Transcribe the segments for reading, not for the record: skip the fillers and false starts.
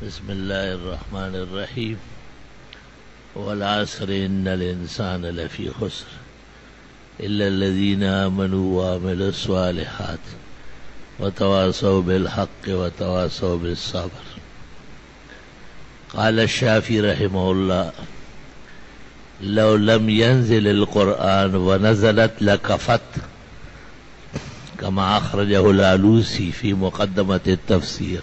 بسم الله الرحمن الرحيم والعصر إن الإنسان لفي خسر إلا الذين آمنوا وعملوا الصالحات وتواصوا بالحق وتواصوا بالصبر. قال الشافعي رحمه الله: لو لم ينزل القرآن ونزلت لكفت، كما أخرجه الآلوسي في مقدمة التفسير.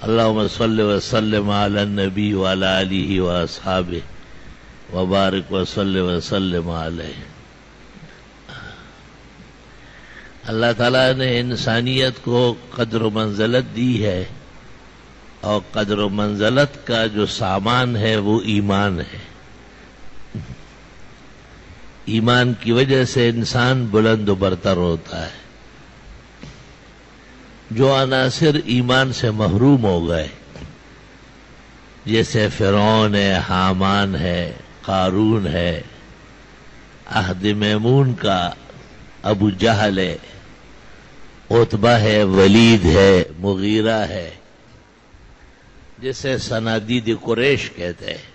اللهم صل وسلم على النبي وعلى آله وأصحابه وبارك وصل وسلم علیہ. اللہ تعالیٰ نے انسانیت کو قدر و منزلت دی ہے، اور قدر و منزلت کا جو سامان ہے وہ ایمان ہے. ایمان کی وجہ سے انسان بلند و برتر ہوتا ہے. جو عناصر ایمان سے محروم ہو گئے، جیسے فرعون ہے، حامان ہے، قارون ہے، عہد میمون کا ابو جہل ہے، عتبہ ہے، ولید ہے، مغیرہ ہے، جسے صنادید قریش کہتے ہیں.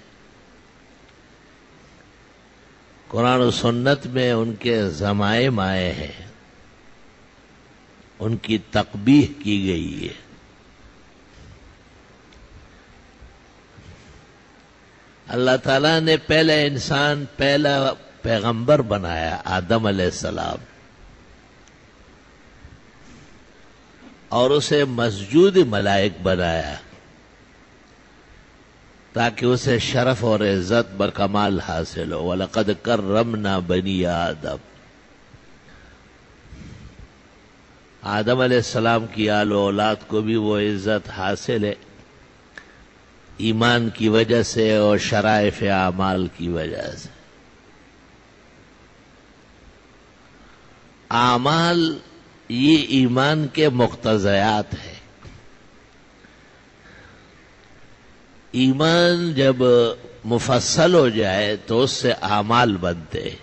قرآن و سنت میں ان کے ضمائم آئے ہیں، ان کی تقبیح کی گئی ہے. اللہ تعالیٰ نے پہلا انسان، پہلا پیغمبر بنایا آدم علیہ السلام، اور اسے مسجود ملائک بنایا تاکہ اسے شرف اور عزت بکمال حاصل ہو. وَلَقَدْ كَرَّمْنَا بَنِي آدم. آدم علیہ السلام کی آل و اولاد کو بھی وہ عزت حاصل ہے، ایمان کی وجہ سے اور شرائف اعمال کی وجہ سے. اعمال یہ ایمان کے مقتضیات ہیں. ایمان جب مفصل ہو جائے تو اس سے اعمال بنتے ہیں.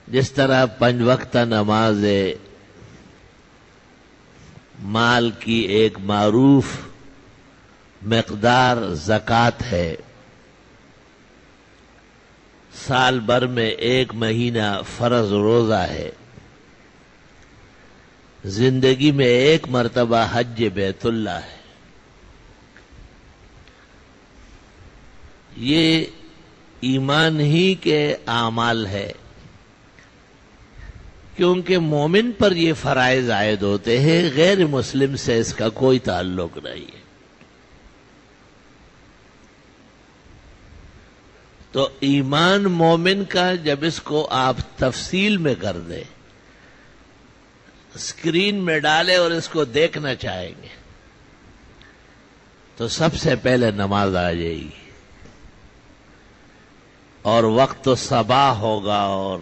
جس طرح 5 وقت نماز مال کی ایک معروف مقدار زکوٰۃ ہے، سال بھر میں 1 مہینہ فرض روزہ ہے، زندگی میں 1 مرتبہ حج بیت اللہ ہے. یہ ایمان ہی کے اعمال ہے، کیونکہ مومن پر یہ فرائض عائد ہوتے ہیں، غیر مسلم سے اس کا کوئی تعلق نہیں ہے. تو ایمان مومن کا جب اس کو آپ تفصیل میں کر دیں، اسکرین میں ڈالیں اور اس کو دیکھنا چاہیں گے تو سب سے پہلے نماز آ جائے گی، اور وقت صباح ہوگا اور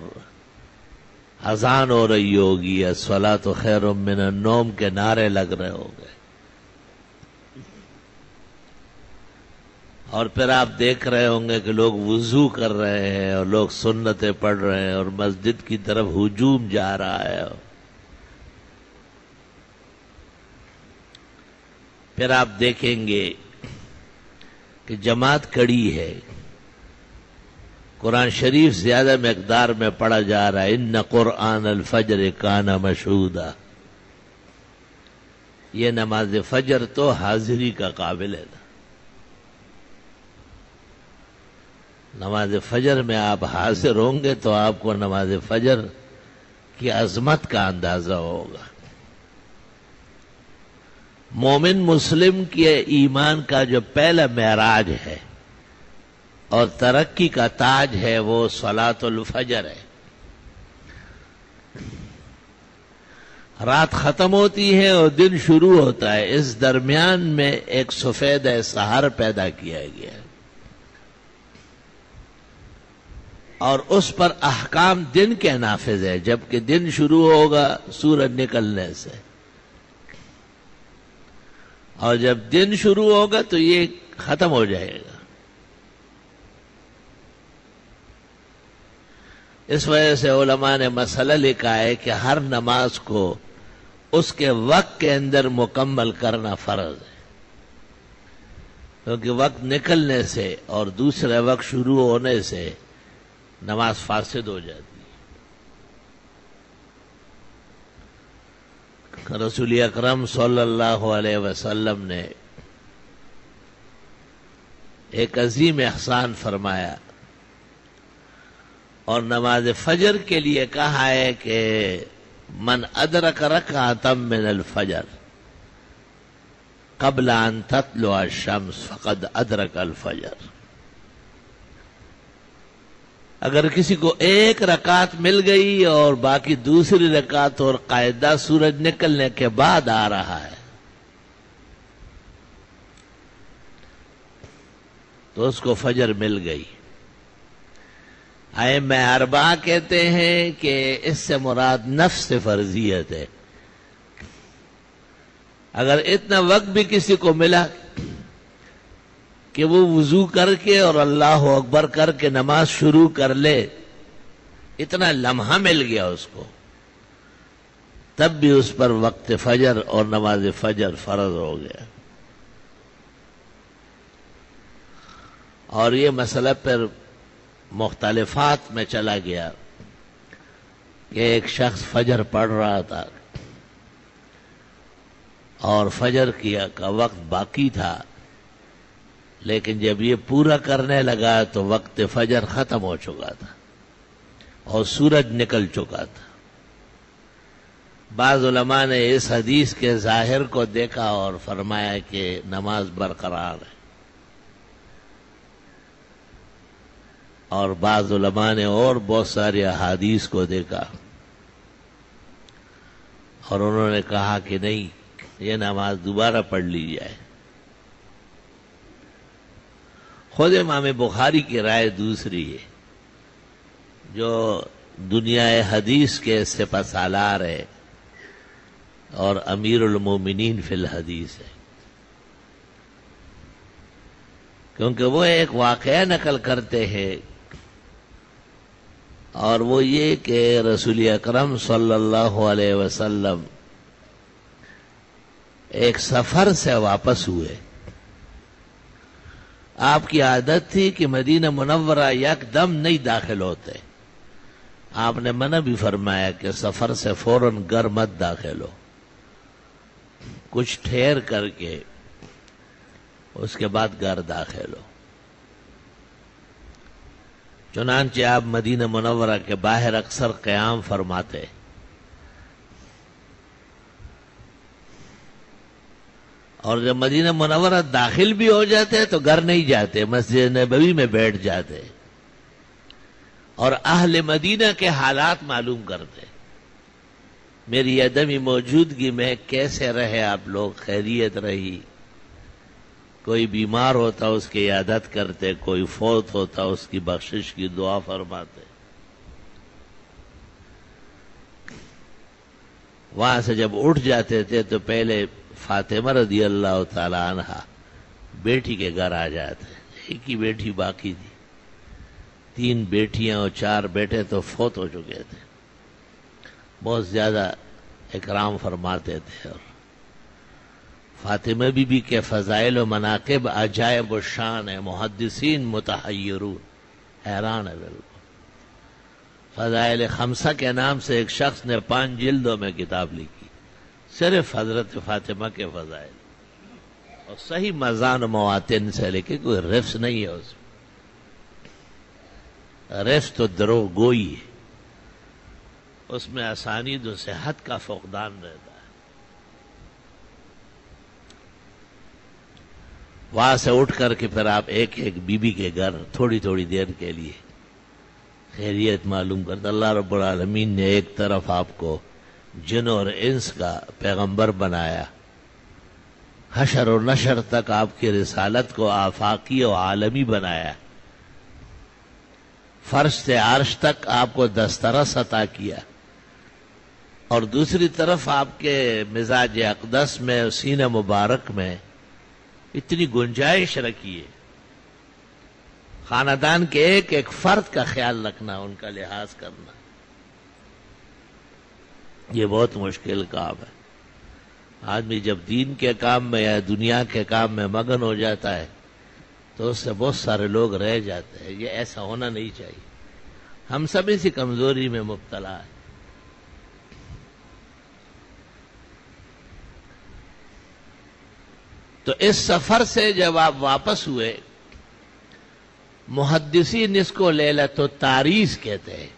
اذان ہو رہی ہوگی، الصلاۃ خیر من النوم کے نعرے لگ رہے ہوں گے، اور پھر آپ دیکھ رہے ہوں گے کہ لوگ وضو کر رہے ہیں اور لوگ سنتیں پڑھ رہے ہیں اور مسجد کی طرف ہجوم جا رہا ہے. پھر آپ دیکھیں گے کہ جماعت کڑی ہے، قرآن شریف زیادہ مقدار میں پڑھا جا رہا ہے. ان قرآن الفجر کان مشہودا. یہ نماز فجر تو حاضری کا قابل ہے. نماز فجر میں آپ حاضر ہوں گے تو آپ کو نماز فجر کی عظمت کا اندازہ ہوگا. مومن مسلم کے ایمان کا جو پہلا معراج ہے اور ترقی کا تاج ہے وہ صلاۃ الفجر ہے. رات ختم ہوتی ہے اور دن شروع ہوتا ہے، اس درمیان میں ایک سفید سحر پیدا کیا گیا ہے، اور اس پر احکام دن کے نافذ ہے. جبکہ دن شروع ہوگا سورج نکلنے سے، اور جب دن شروع ہوگا تو یہ ختم ہو جائے گا. اس وجہ سے علماء نے مسئلہ لکھا ہے کہ ہر نماز کو اس کے وقت کے اندر مکمل کرنا فرض ہے، کیونکہ وقت نکلنے سے اور دوسرے وقت شروع ہونے سے نماز فاسد ہو جاتی ہے۔ رسول اکرم صلی اللہ علیہ وسلم نے ایک عظیم احسان فرمایا اور نماز فجر کے لیے کہا ہے کہ من ادرک رکعۃ من الفجر قبل ان تطلع الشمس فقد ادرک الفجر۔ اگر کسی کو ایک رکعت مل گئی اور باقی دوسری رکعت اور قاعدہ سورج نکلنے کے بعد آ رہا ہے تو اس کو فجر مل گئی۔ ائمہ اربعہ کہتے ہیں کہ اس سے مراد نفس فرضیت ہے۔ اگر اتنا وقت بھی کسی کو ملا کہ وہ وضو کر کے اور اللہ اکبر کر کے نماز شروع کر لے، اتنا لمحہ مل گیا اس کو، تب بھی اس پر وقت فجر اور نماز فجر فرض ہو گیا۔ اور یہ مسئلہ پھر مختلفات میں چلا گیا کہ ایک شخص فجر پڑھ رہا تھا اور فجر کا وقت باقی تھا، لیکن جب یہ پورا کرنے لگا تو وقت فجر ختم ہو چکا تھا اور سورج نکل چکا تھا۔ بعض علماء نے اس حدیث کے ظاہر کو دیکھا اور فرمایا کہ نماز برقرار ہے، اور بعض علماء نے اور بہت ساری احادیث کو دیکھا اور انہوں نے کہا کہ نہیں، یہ نماز دوبارہ پڑھ لی جائے۔ خود امام بخاری کی رائے دوسری ہے، جو دنیا حدیث کے سپہ سالار ہے اور امیر المومنین فی الحدیث ہے، کیونکہ وہ ایک واقعہ نقل کرتے ہیں، اور وہ یہ کہ رسول اکرم صلی اللہ علیہ وسلم ایک سفر سے واپس ہوئے۔ آپ کی عادت تھی کہ مدینہ منورہ یک دم نہیں داخل ہوتے، آپ نے منع بھی فرمایا کہ سفر سے فوراً گھر مت داخل ہو، کچھ ٹھہر کر کے اس کے بعد گھر داخل ہو۔ چنانچہ آپ مدینہ منورہ کے باہر اکثر قیام فرماتے، اور جب مدینہ منورہ داخل بھی ہو جاتے تو گھر نہیں جاتے، مسجد نبوی میں بیٹھ جاتے اور اہل مدینہ کے حالات معلوم کرتے، میری عدمی موجودگی میں کیسے رہے آپ لوگ، خیریت رہی، کوئی بیمار ہوتا اس کی عیادت کرتے، کوئی فوت ہوتا اس کی بخشش کی دعا فرماتے۔ وہاں سے جب اٹھ جاتے تھے تو پہلے فاطمہ رضی اللہ تعالی عنہ بیٹی کے گھر آ جاتے، ایک ہی بیٹی باقی تھی، 3 بیٹیاں اور 4 بیٹے تو فوت ہو چکے تھے، بہت زیادہ اکرام فرماتے تھے۔ اور فاطمہ بی بی کے فضائل و مناقب عجائب و شان ہے، محدثین متحیرون، حیران ہے بالکل۔ فضائل خمسہ کے نام سے ایک شخص نے 5 جلدوں میں کتاب لکھی، صرف حضرت فاطمہ کے فضائل، اور صحیح مزان و مواتن سے، لیکن کوئی رفس نہیں ہے اس میں، رفس تو دروغ گوئی ہے، اس میں اسانید و صحت کا فقدان رہتا ہے۔ وہاں سے اٹھ کر کے پھر آپ ایک ایک بی بی کے گھر تھوڑی تھوڑی دیر کے لیے خیریت معلوم کرتا۔ اللہ رب العالمین نے ایک طرف آپ کو جن اور انس کا پیغمبر بنایا، حشر و نشر تک آپ کی رسالت کو آفاقی و عالمی بنایا، فرش سے عرش تک آپ کو دسترس عطا کیا، اور دوسری طرف آپ کے مزاج اقدس میں، سینہ مبارک میں اتنی گنجائش رکھی ہے، خاندان کے ایک ایک فرد کا خیال رکھنا، ان کا لحاظ کرنا، یہ بہت مشکل کام ہے۔ آدمی جب دین کے کام میں یا دنیا کے کام میں مگن ہو جاتا ہے تو اس سے بہت سارے لوگ رہ جاتے ہیں. یہ ایسا ہونا نہیں چاہیے. ہم سب اسی کمزوری میں مبتلا ہیں. تو اس سفر سے جب آپ واپس ہوئے، محدثین اس کو لیلۃ التاریس کہتے ہیں.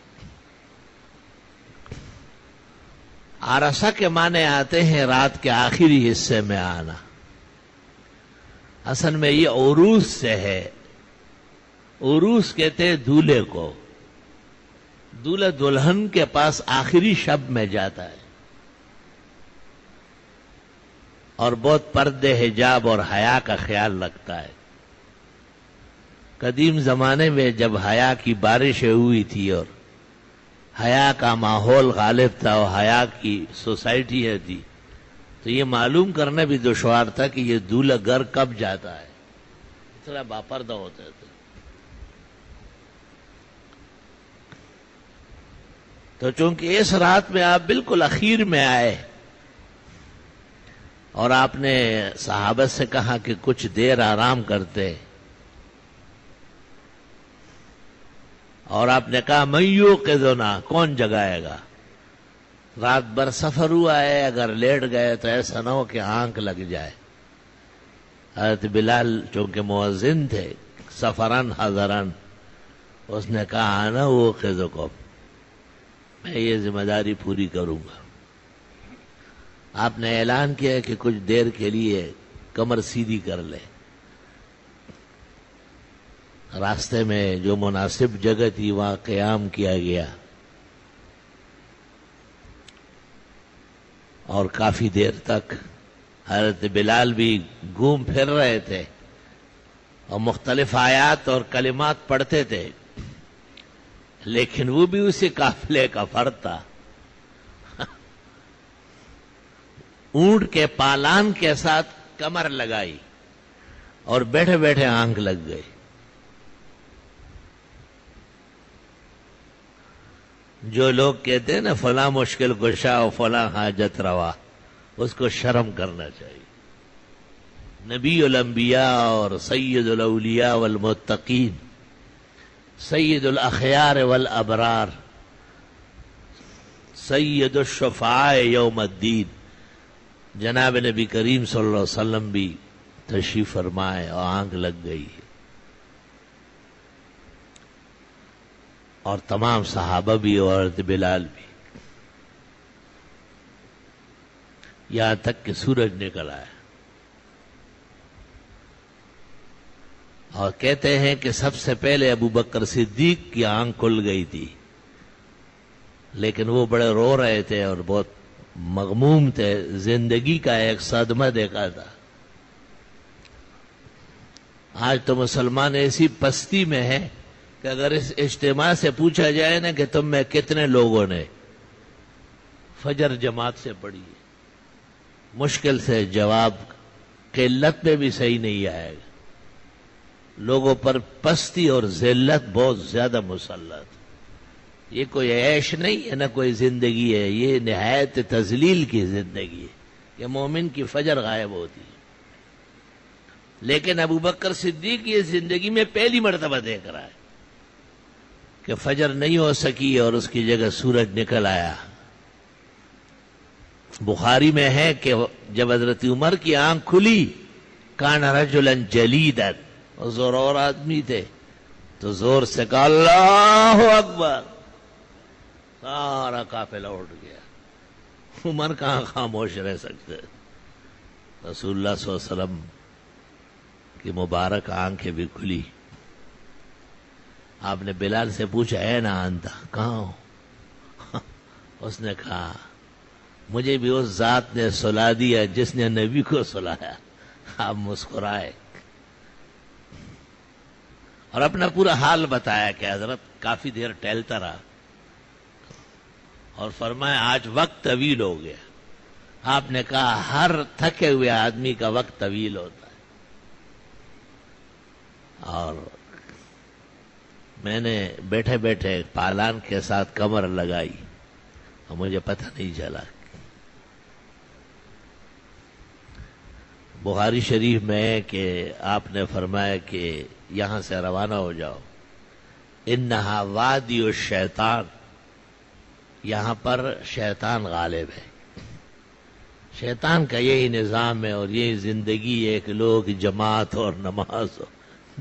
عرصہ کے معنی آتے ہیں رات کے آخری حصے میں آنا. اصل میں یہ عروس سے ہے. عروس کہتے ہیں دولہے کو. دولہا دلہن کے پاس آخری شب میں جاتا ہے اور بہت پردے، حجاب اور حیا کا خیال رکھتا ہے. قدیم زمانے میں جب حیا کی بارشیں ہوئی تھی اور حیا کا ماحول غالب تھا اور حیا کی سوسائٹی تھی، تو یہ معلوم کرنا بھی دشوار تھا کہ یہ دولہا گھر کب جاتا ہے. اتنا باپردہ ہوتے تھے. تو چونکہ اس رات میں آپ بالکل اخیر میں آئے اور آپ نے صحابہ سے کہا کہ کچھ دیر آرام کرتے، اور آپ نے کہا من یوقظنا، کون جگائے گا. رات بھر سفر ہوا ہے، اگر لیٹ گئے تو ایسا نہ ہو کہ آنکھ لگ جائے. حضرت بلال چونکہ مؤذن تھے، سفرن حضرن، اس نے کہا انا اوقظکم، میں یہ ذمہ داری پوری کروں گا. آپ نے اعلان کیا کہ کچھ دیر کے لیے کمر سیدھی کر لے. راستے میں جو مناسب جگہ تھی وہاں قیام کیا گیا اور کافی دیر تک حضرت بلال بھی گھوم پھر رہے تھے اور مختلف آیات اور کلمات پڑھتے تھے، لیکن وہ بھی اسی قافلے کا فرد تھا. اونٹ کے پالان کے ساتھ کمر لگائی اور بیٹھے بیٹھے آنکھ لگ گئی. جو لوگ کہتے ہیں نا فلاں مشکل کشا اور فلاں حاجت روا، اس کو شرم کرنا چاہیے. نبی الانبیاء اور سید الاولیاء والمتقین، سید الاخیار والابرار، سید الشفعاء یوم الدین، جناب نبی کریم صلی اللہ علیہ وسلم بھی تشریف فرمائے اور آنکھ لگ گئی، اور تمام صحابہ بھی اور حضرت بلال بھی، یہاں تک کہ سورج نکل آیا. اور کہتے ہیں کہ سب سے پہلے ابو بکر صدیق کی آنکھ کھل گئی تھی، لیکن وہ بڑے رو رہے تھے اور بہت مغموم تھے. زندگی کا ایک صدمہ دیکھا تھا. آج تو مسلمان ایسی پستی میں ہے کہ اگر اس اجتماع سے پوچھا جائے نا کہ تم میں کتنے لوگوں نے فجر جماعت سے پڑھی ہے، مشکل سے جواب قلت میں بھی صحیح نہیں آئے گا. لوگوں پر پستی اور ذلت بہت زیادہ مسلط. یہ کوئی عیش نہیں ہے، نہ کوئی زندگی ہے، یہ نہایت تذلیل کی زندگی ہے. یہ مومن کی فجر غائب ہوتی ہے. لیکن ابو بکر صدیق یہ زندگی میں پہلی مرتبہ دیکھ رہا ہے کہ فجر نہیں ہو سکی اور اس کی جگہ سورج نکل آیا. بخاری میں ہے کہ جب حضرت عمر کی آنکھ کھلی، کان رجلا جلیدا، زور اور آدمی تھے، تو زور سے کہا اللہ اکبر. سارا قافلہ اٹھ گیا. عمر کہاں خاموش رہ سکتے. رسول اللہ صلی اللہ علیہ وسلم کی مبارک آنکھیں بھی کھلی. آپ نے بلال سے پوچھا اے نا انتا، کہاں ہو؟ اس نے کہا مجھے بھی اس ذات نے سلا دیا جس نے نبی کو سلایا. آپ مسکرائے اور اپنا پورا حال بتایا کہ حضرت کافی دیر ٹہلتا رہا اور فرمایا آج وقت طویل ہو گیا. آپ نے کہا ہر تھکے ہوئے آدمی کا وقت طویل ہوتا ہے. اور میں نے بیٹھے بیٹھے پالان کے ساتھ کمر لگائی اور مجھے پتہ نہیں چلا. بخاری شریف میں ہے کہ آپ نے فرمایا کہ یہاں سے روانہ ہو جاؤ، انہا وادی الشیطان، یہاں پر شیطان غالب ہے۔ شیطان کا یہی نظام ہے اور یہی زندگی ہے کہ لوگ جماعت اور نماز اور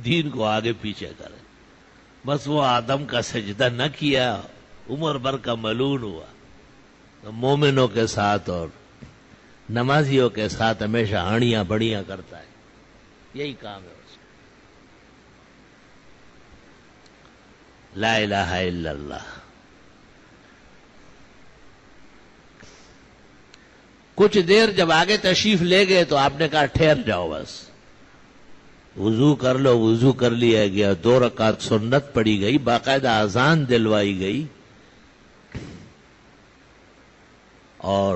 دین کو آگے پیچھے کریں۔ بس وہ آدم کا سجدہ نہ کیا، عمر بھر کا ملعون ہوا، تو مومنوں کے ساتھ اور نمازیوں کے ساتھ ہمیشہ ہاڑیاں بڑیاں کرتا ہے، یہی کام ہے اس کا۔ لا الہ الا اللہ۔ کچھ دیر جب آگے تشریف لے گئے تو آپ نے کہا ٹھہر جاؤ، بس وضو کر لو۔ وضو کر لیا گیا، 2 رکعت سنت پڑھی گئی، باقاعدہ اذان دلوائی گئی، اور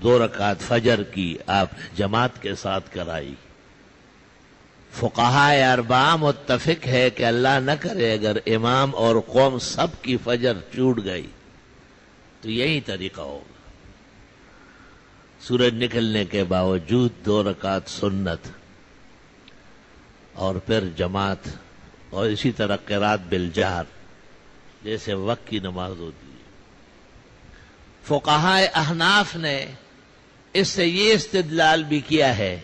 2 رکعت فجر کی آپ نے جماعت کے ساتھ کرائی۔ فقہاء اربعہ متفق ہے کہ اللہ نہ کرے اگر امام اور قوم سب کی فجر چھوٹ گئی تو یہی طریقہ ہوگا، سورج نکلنے کے باوجود 2 رکعت سنت اور پھر جماعت، اور اسی طرح قرات بالجہر جیسے وقت کی نماز ہوتی ہے۔ فقہاء احناف نے اس سے یہ استدلال بھی کیا ہے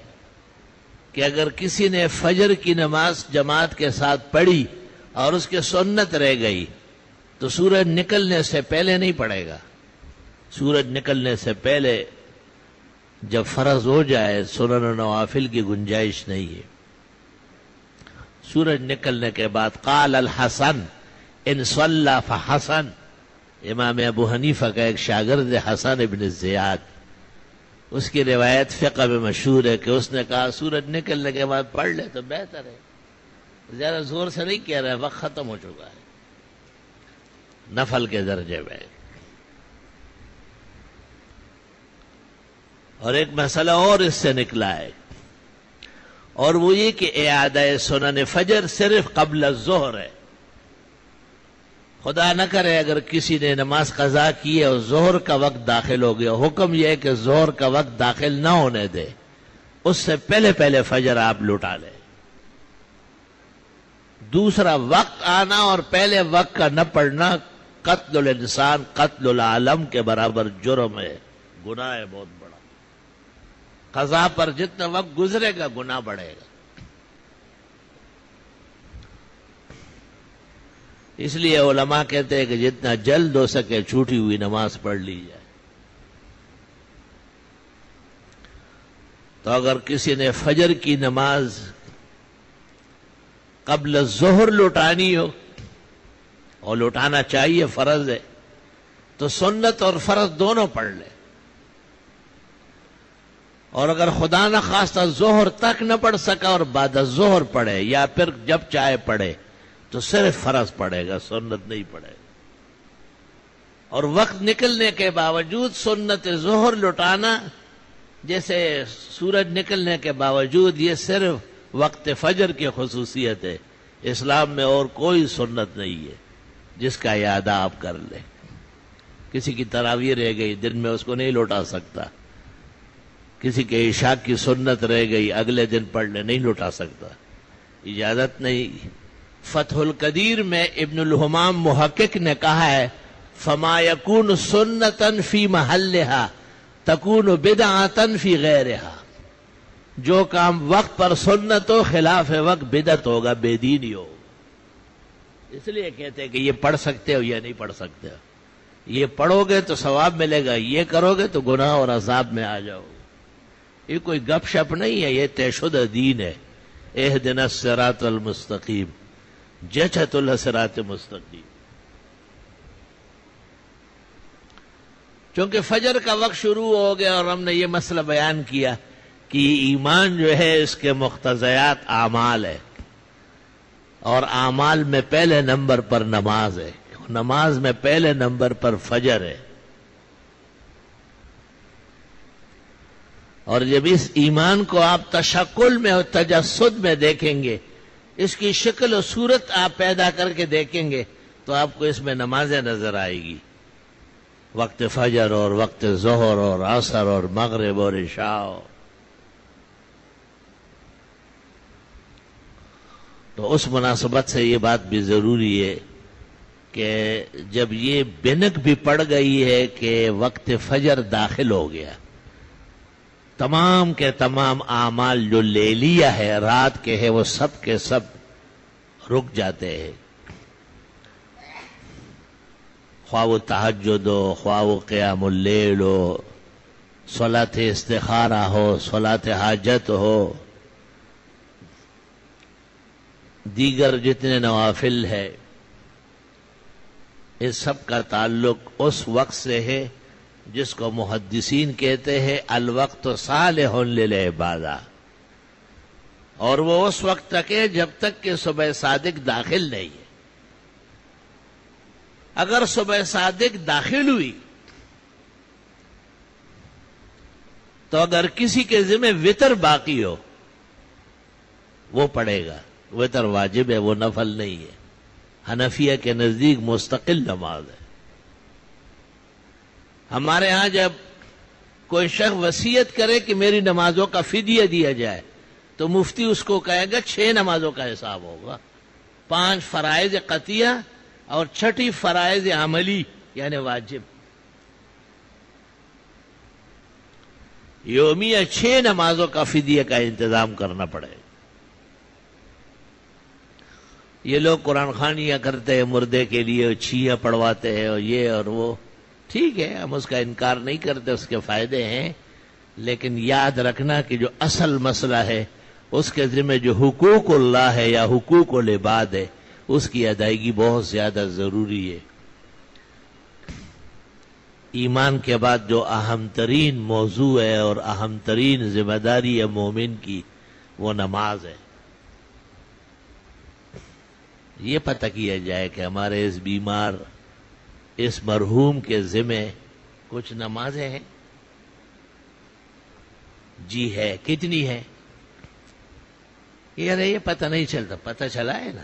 کہ اگر کسی نے فجر کی نماز جماعت کے ساتھ پڑھی اور اس کے سنت رہ گئی تو سورج نکلنے سے پہلے نہیں پڑے گا، سورج نکلنے سے پہلے جب فرض ہو جائے سنن و نوافل کی گنجائش نہیں ہے۔ سورج نکلنے کے بعد قال الحسن ان صلی فحسن، امام ابو حنیفہ کا ایک شاگرد حسن ابن زیاد، اس کی روایت فقہ میں مشہور ہے کہ اس نے کہا سورج نکلنے کے بعد پڑھ لے تو بہتر ہے، زیادہ زور سے نہیں کہہ رہے، وقت ختم ہو چکا ہے، نفل کے درجے میں۔ اور ایک مسئلہ اور اس سے نکلا ہے، اور وہ یہ کہ اعادہ سنن فجر صرف قبل الظہر ہے۔ خدا نہ کرے اگر کسی نے نماز قضا کی ہے اور ظہر کا وقت داخل ہو گیا، حکم یہ ہے کہ ظہر کا وقت داخل نہ ہونے دے، اس سے پہلے پہلے فجر آپ لوٹا لیں۔ دوسرا وقت آنا اور پہلے وقت کا نہ پڑھنا قتل الانسان قتل العالم کے برابر جرم ہے، گناہ ہے بہت بڑا۔ قضا پر جتنا وقت گزرے گا گناہ بڑھے گا۔ اس لیے علماء کہتے ہیں کہ جتنا جلد ہو سکے چھوٹی ہوئی نماز پڑھ لی جائے۔ تو اگر کسی نے فجر کی نماز قبل الظہر لوٹانی ہو، اور لوٹانا چاہیے، فرض ہے، تو سنت اور فرض دونوں پڑھ لے۔ اور اگر خدا نہ خواستہ ظہر تک نہ پڑھ سکا اور بعد الظہر پڑھے یا پھر جب چاہے پڑھے تو صرف فرض پڑھے گا، سنت نہیں پڑھے گا۔ اور وقت نکلنے کے باوجود سنت ظہر لوٹانا، جیسے سورج نکلنے کے باوجود، یہ صرف وقت فجر کی خصوصیت ہے، اسلام میں اور کوئی سنت نہیں ہے جس کا یہ ادا آپ کر لیں۔ کسی کی تراویح رہ گئی دن میں، اس کو نہیں لوٹا سکتا، کسی کے عشاء کی سنت رہ گئی اگلے دن پڑھ لے، نہیں لوٹا سکتا، اجازت نہیں۔ فتح القدیر میں ابن الحمام محقق نے کہا ہے فما یکون سنتن فی محلہا تکون بدعتن فی غیرہا، جو کام وقت پر سنت ہو خلاف وقت بدعت ہوگا، بے دینی ہوگا۔ اس لیے کہتے ہیں کہ یہ پڑھ سکتے ہو یا نہیں پڑھ سکتے ہو، یہ پڑھو گے تو ثواب ملے گا، یہ کرو گے تو گناہ اور عذاب میں آ جاؤ گے۔ یہ کوئی گپ شپ نہیں ہے، یہ طے شدہ دین ہے۔ اہدنا الصراط المستقیم، جچت الصراط مستقیم۔ چونکہ فجر کا وقت شروع ہو گیا اور ہم نے یہ مسئلہ بیان کیا کہ ایمان جو ہے اس کے مقتضیات اعمال ہے، اور اعمال میں پہلے نمبر پر نماز ہے، نماز میں پہلے نمبر پر فجر ہے۔ اور جب اس ایمان کو آپ تشکل میں اور تجسد میں دیکھیں گے، اس کی شکل و صورت آپ پیدا کر کے دیکھیں گے تو آپ کو اس میں نمازیں نظر آئے گی۔ وقت فجر اور وقت ظہر اور عصر اور مغرب اور عشاء. تو اس مناسبت سے یہ بات بھی ضروری ہے کہ جب یہ بنک بھی پڑ گئی ہے کہ وقت فجر داخل ہو گیا، تمام کے تمام اعمال جو لیلیہ ہے، رات کے ہے، وہ سب کے سب رک جاتے ہیں. خواہ وہ تہجد ہو، خواہ وہ قیام اللیل ہو، صلاۃ استخارہ ہو، صلاۃ حاجت ہو، دیگر جتنے نوافل ہے، اس سب کا تعلق اس وقت سے ہے جس کو محدثین کہتے ہیں الوقت صالح للعبادہ، اور وہ اس وقت تک ہے جب تک کہ صبح صادق داخل نہیں ہے. اگر صبح صادق داخل ہوئی تو اگر کسی کے ذمہ وتر باقی ہو وہ پڑے گا. وتر واجب ہے، وہ نفل نہیں ہے. حنفیہ کے نزدیک مستقل نماز ہے. ہمارے ہاں جب کوئی شخص وصیت کرے کہ میری نمازوں کا فدیہ دیا جائے تو مفتی اس کو کہے گا 6 نمازوں کا حساب ہوگا، 5 فرائض قطعیہ اور 6 فرائض عملی یعنی واجب. یومیہ 6 نمازوں کا فدیہ کا انتظام کرنا پڑے. یہ لوگ قرآن خوانیاں کرتے ہیں مردے کے لیے، چھیاں پڑھواتے ہیں اور یہ اور وہ. ٹھیک ہے، ہم اس کا انکار نہیں کرتے، اس کے فائدے ہیں، لیکن یاد رکھنا کہ جو اصل مسئلہ ہے اس کے ذمہ جو حقوق اللہ ہے یا حقوق العباد ہے اس کی ادائیگی بہت زیادہ ضروری ہے. ایمان کے بعد جو اہم ترین موضوع ہے اور اہم ترین ذمہ داری ہے مومن کی وہ نماز ہے. یہ پتہ کیا جائے کہ ہمارے اس بیمار، اس مرحوم کے ذمہ کچھ نمازیں ہیں. جی ہے. کتنی ہے؟ یہ پتہ نہیں چلتا. پتہ چلا ہے نا،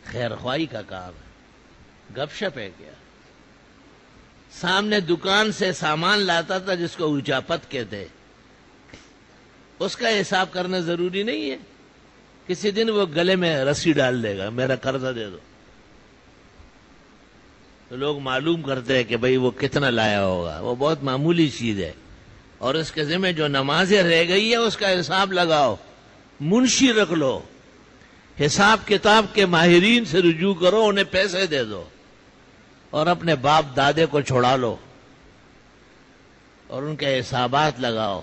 خیر خواہی کا کام ہے، گپ شپ ہے کیا. سامنے دکان سے سامان لاتا تھا جس کو اچاپت کہتے، اس کا حساب کرنا ضروری نہیں ہے. کسی دن وہ گلے میں رسی ڈال دے گا، میرا قرضہ دے دو. تو لوگ معلوم کرتے ہیں کہ بھئی وہ کتنا لایا ہوگا، وہ بہت معمولی چیز ہے. اور اس کے ذمہ جو نمازیں رہ گئی ہے اس کا حساب لگاؤ، منشی رکھ لو، حساب کتاب کے ماہرین سے رجوع کرو، انہیں پیسے دے دو اور اپنے باپ دادے کو چھوڑا لو اور ان کے حسابات لگاؤ.